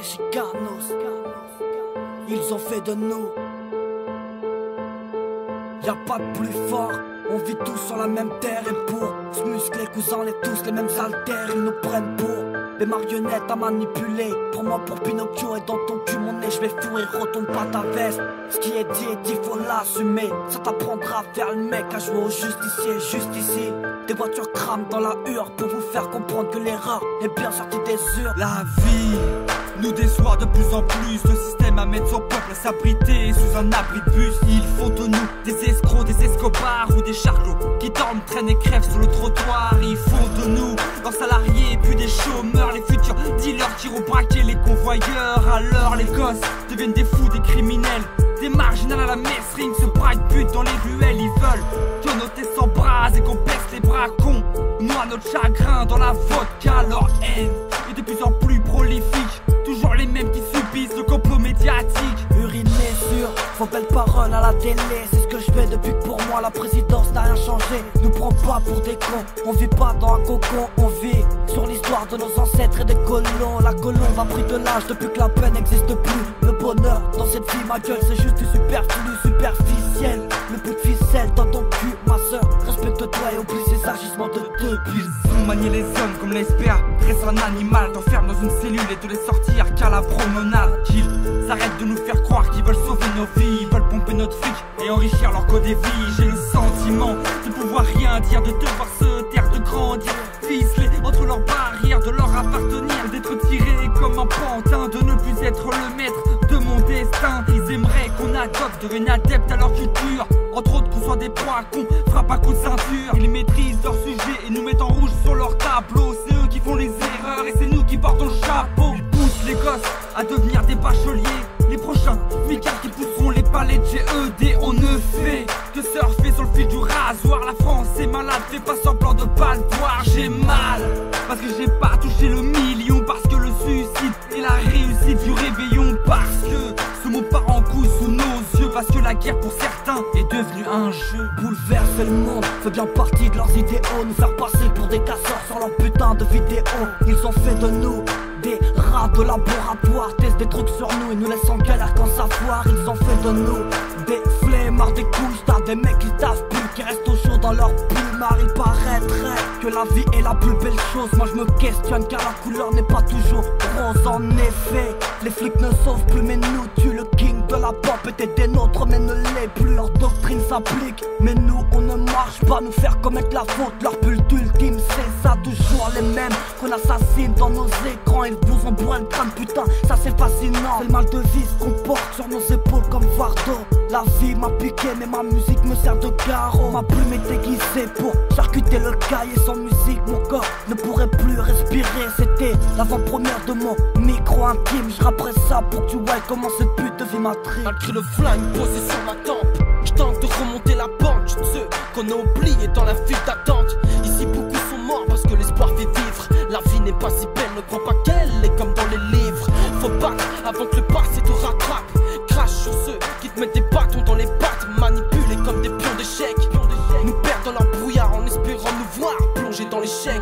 Chicanos, ils ont fait de nous. Y'a pas de plus fort, on vit tous sur la même terre. Et pour se muscler, cousins, on est tous les mêmes altères. Ils nous prennent pour des marionnettes à manipuler. Pour moi, pour Pinocchio et dans ton cul, mon nez, je vais fourrer, retourne pas ta veste. Ce qui est dit, faut l'assumer. Ça t'apprendra à faire le mec, à jouer au justicier, juste ici. Des voitures crament dans la hure pour vous faire comprendre que l'erreur est bien sortie des urnes. La vie nous déçoit de plus en plus. Le système amène son peuple à s'abriter sous un abri de bus. Ils font de nous des escrocs, des escobards ou des charlots qui dorment, traînent et crèvent sur le trottoir. Ils font de nous leurs salariés puis des chômeurs, les futurs dealers qui ont braqué les convoyeurs. Alors les gosses deviennent des fous, des criminels, des marginales à la messe ring, se braquent but dans les ruelles. Ils veulent que nos têtes s'embrasent et qu'on baisse les bras, qu'on noie notre chagrin dans la vodka. Leur haine est de plus en plus prolifique, toujours les mêmes qui subissent le complot médiatique. Uriner sur vos belles paroles à la télé, c'est ce que je fais depuis que pour moi la présidence n'a rien changé. Nous prends pas pour des cons, on vit pas dans un cocon, on vit sur l'histoire de nos ancêtres et des colons. La colombe a pris de l'âge depuis que la paix n'existe plus. Le bonheur dans cette vie, ma gueule, c'est juste du superflu, superficiel. Le bout de ficelle dans ton cul, ma soeur, respecte-toi et oublie ces agissements de deux. Ils ont manié les hommes comme les SPA, dresse un animal, t'enferme dans une cellule et de les sortir qu'à la promenade. Qu'ils arrêtent de nous faire croire qu'ils veulent sauver nos vies, ils veulent pomper notre fric et enrichir leur code de vie. J'ai le sentiment de pouvoir rien dire, de devoir se taire, de grandir, ficelé entre leurs barrières, de leur appartenir, d'être tiré comme un pantin, de ne plus être le maître de mon destin. Ils aimeraient qu'on adopte, devienne adepte à leur culture, entre autres qu'on soit des proies, qu'on frappe à coups de ceinture. Ils maîtrisent leur sujet et nous mettent en rouge sur leur tableau. C'est eux qui font les erreurs et c'est nous qui portons le chapeau. Ils poussent les gosses à devenir des bacheliers, les prochains micards qui pousseront les palais de GED. On ne fait que surfer sur le fil du rasoir. La France est malade, fais pas semblant de pas le voir. J'ai mal parce que j'ai pas touché le million, parce que le suicide est la réussite du réveillon, parce que ce mot part en couille sous nos yeux, parce que la guerre pour certains est devenue un jeu. Bouleverser le monde fait bien partie de leurs idéaux, nous faire passer pour des casseurs sur leur putain de vidéos. Ils ont fait de nous des rats de laboratoire, testent des trucs sur nous et nous laissent en galère qu'en savoir. Ils ont fait de nous des flemmards, des couches tard, des mecs qui taffent plus, qui restent au chaud dans leur plumard. Il paraîtrait que la vie est la plus belle chose. Moi je me questionne car la couleur n'est pas toujours rose. En effet, les flics ne sauvent plus mais nous tuent. Le king de la pop était des nôtres mais ne l'est plus. Leur doctrine s'applique mais nous on ne marche pas, nous faire commettre la faute. Leur culte ultime c'est ça, toujours les mêmes qu'on assassine dans nos écrans. Ils vous en bourrent le crâne, putain, ça c'est fascinant. C'est le mal de vie qu'on porte sur nos épaules comme fardeau. La vie m'a piqué mais ma musique me sert de carreau. Ma plume est aiguisée pour charcuter le cahier. Sans musique mon corps ne pourrait plus respirer. C'était l'avant-première de mon micro intime. Je rapperai ça pour que tu vois comment cette pute de vie m'attrite. Malgré le flingue posé sur ma tempe, je tente de remonter la pente. Ceux qu'on a oubliés dans la file d'attente. Ici beaucoup sont morts parce que l'espoir fait vivre. La vie n'est pas si belle, ne crois pas qu'elle est comme dans les livres. Faut battre avant que le passé te rattrape. Crache sur ceux qui te mettent des bâtons dans les pattes, manipulés comme des pions d'échecs. Nous perdons dans leur brouillard en espérant nous voir plonger dans l'échec.